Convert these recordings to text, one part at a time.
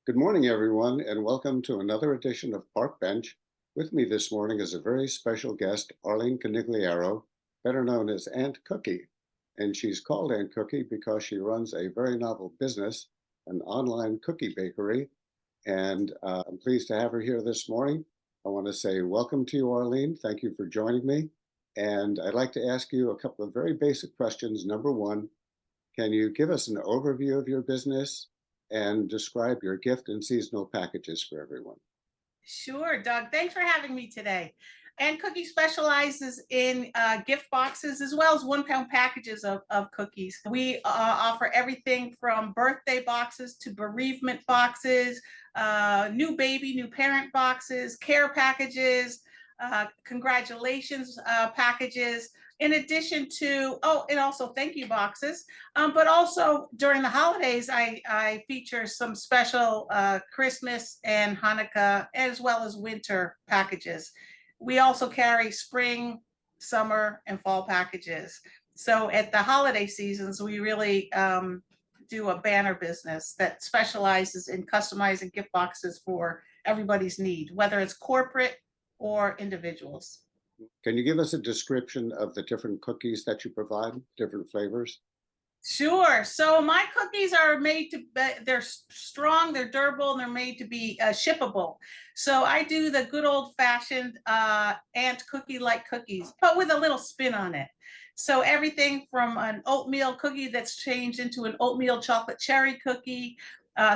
Good morning, everyone, and welcome to another edition of Park Bench. With me this morning is a very special guest, Arline Conigliaro, better known as Aunt Cookie. And she's called Aunt Cookie because she runs a very novel business, an online cookie bakery. And I'm pleased to have her here this morning. I want to say welcome to you, Arline. Thank you for joining me. And I'd like to ask you a couple of very basic questions. Number one, can you give us an overview of your business and describe your gift and seasonal packages for everyone? Sure, Doug. Thanks for having me today. And Cookie specializes in gift boxes as well as 1 pound packages of cookies. We offer everything from birthday boxes to bereavement boxes, new baby, new parent boxes, care packages, congratulations packages, in addition to, oh, and also thank you boxes. But also during the holidays, I feature some special Christmas and Hanukkah as well as winter packages. We also carry spring, summer, and fall packages. So at the holiday seasons, we really do a banner business that specializes in customizing gift boxes for everybody's need, whether it's corporate or individuals. Can you give us a description of the different cookies that you provide, different flavors? Sure. So my cookies are made to be, they're strong, they're durable, and they're made to be shippable. So I do the good old fashioned ant cookie like cookies, but with a little spin on it. So everything from an oatmeal cookie that's changed into an oatmeal chocolate cherry cookie,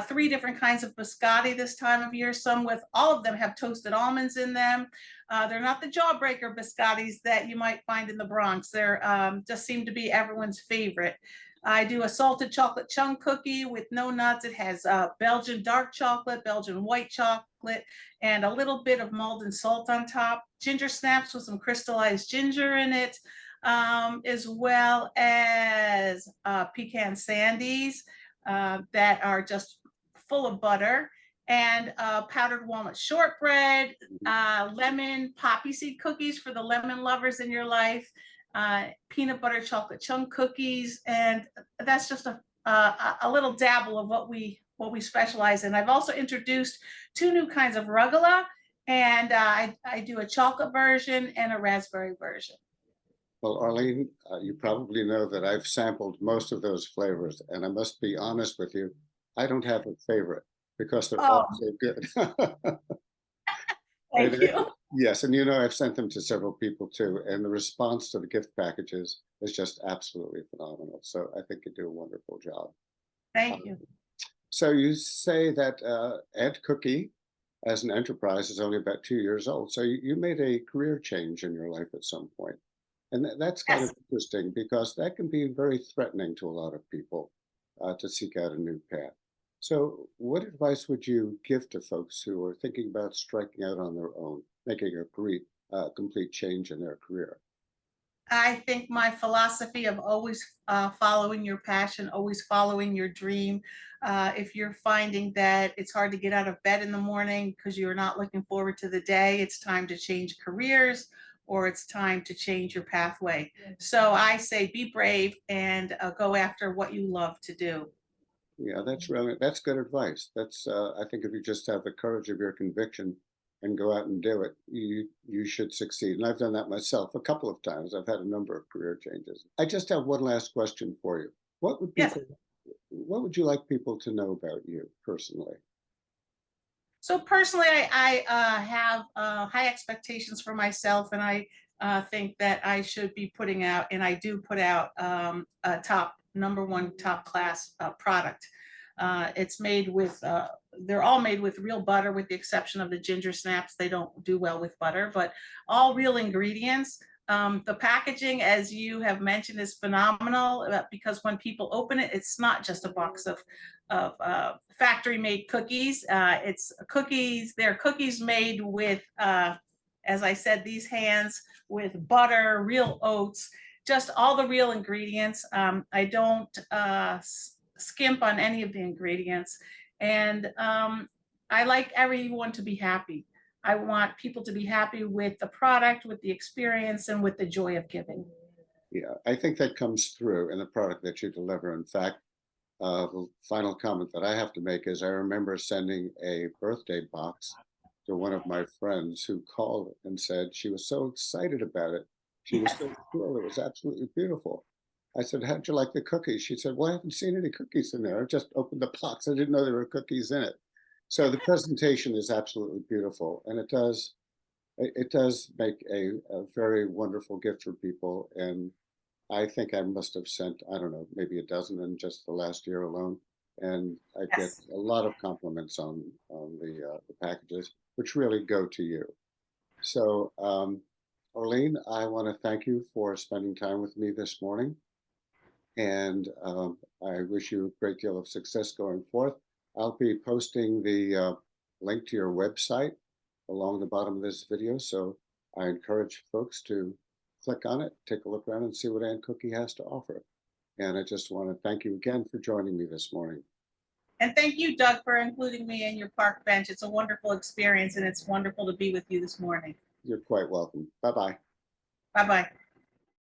3 different kinds of biscotti this time of year. Some with all of them have toasted almonds in them. They're not the jawbreaker biscottis that you might find in the Bronx. They're just seem to be everyone's favorite. I do a salted chocolate chunk cookie with no nuts. It has Belgian dark chocolate, Belgian white chocolate, and a little bit of Malden salt on top. Ginger snaps with some crystallized ginger in it, as well as pecan sandies that are just full of butter, and powdered walnut shortbread, lemon poppy seed cookies for the lemon lovers in your life, peanut butter chocolate chunk cookies, and that's just a little dabble of what we specialize in. I've also introduced 2 new kinds of rugelach, and I do a chocolate version and a raspberry version. Well, Arline, you probably know that I've sampled most of those flavors, and I must be honest with you, I don't have a favorite because they're all Oh, so good. And, thank you. yes, and I've sent them to several people too, and the response to the gift packages is just absolutely phenomenal. So I think you do a wonderful job. Thank you. So you say that Ed Cookie, as an enterprise, is only about 2 years old. So you made a career change in your life at some point, and that's kind Yes. of interesting because that can be very threatening to a lot of people to seek out a new path. So, what advice would you give to folks who are thinking about striking out on their own, making a complete change in their career? I think my philosophy of always following your passion, always following your dream. If you're finding that it's hard to get out of bed in the morning because you're not looking forward to the day, it's time to change careers or it's time to change your pathway. So I say be brave and go after what you love to do. Yeah, that's good advice. That's I think if you just have the courage of your conviction and go out and do it, you should succeed. And I've done that myself a couple of times. I've had a number of career changes. I just have one last question for you. Yes. What would you like people to know about you personally? So personally, I have high expectations for myself, and I think that I should be putting out, and I do put out a top number one top class product. It's made with, they're all made with real butter, with the exception of the ginger snaps. They don't do well with butter, but all real ingredients. The packaging, as you have mentioned, is phenomenal because when people open it, it's not just a box of factory made cookies. It's cookies, they're cookies made with, as I said, these hands with butter, real oats, just all the real ingredients. I don't skimp on any of the ingredients. And I like everyone to be happy. I want people to be happy with the product, with the experience, and with the joy of giving. Yeah, I think that comes through in the product that you deliver. In fact, The final comment that I have to make is I remember sending a birthday box to one of my friends who called and said she was so excited about it. She was so thrilled. It was absolutely beautiful. I said, "How'd you like the cookies?" She said, "Well, I haven't seen any cookies in there. I just opened the box. I didn't know there were cookies in it." So the presentation is absolutely beautiful, and it does make a very wonderful gift for people. And I think I must have sent, I don't know, maybe a dozen in just the last year alone. And I get Yes. a lot of compliments on the packages, which really go to you. So, Arlene, I want to thank you for spending time with me this morning. And I wish you a great deal of success going forth. I'll be posting the link to your website along the bottom of this video. So I encourage folks to click on it, take a look around and see what Aunt Cookie has to offer. And I just want to thank you again for joining me this morning. And thank you, Doug, for including me in your park bench. It's a wonderful experience, and it's wonderful to be with you this morning. You're quite welcome. Bye-bye. Bye-bye.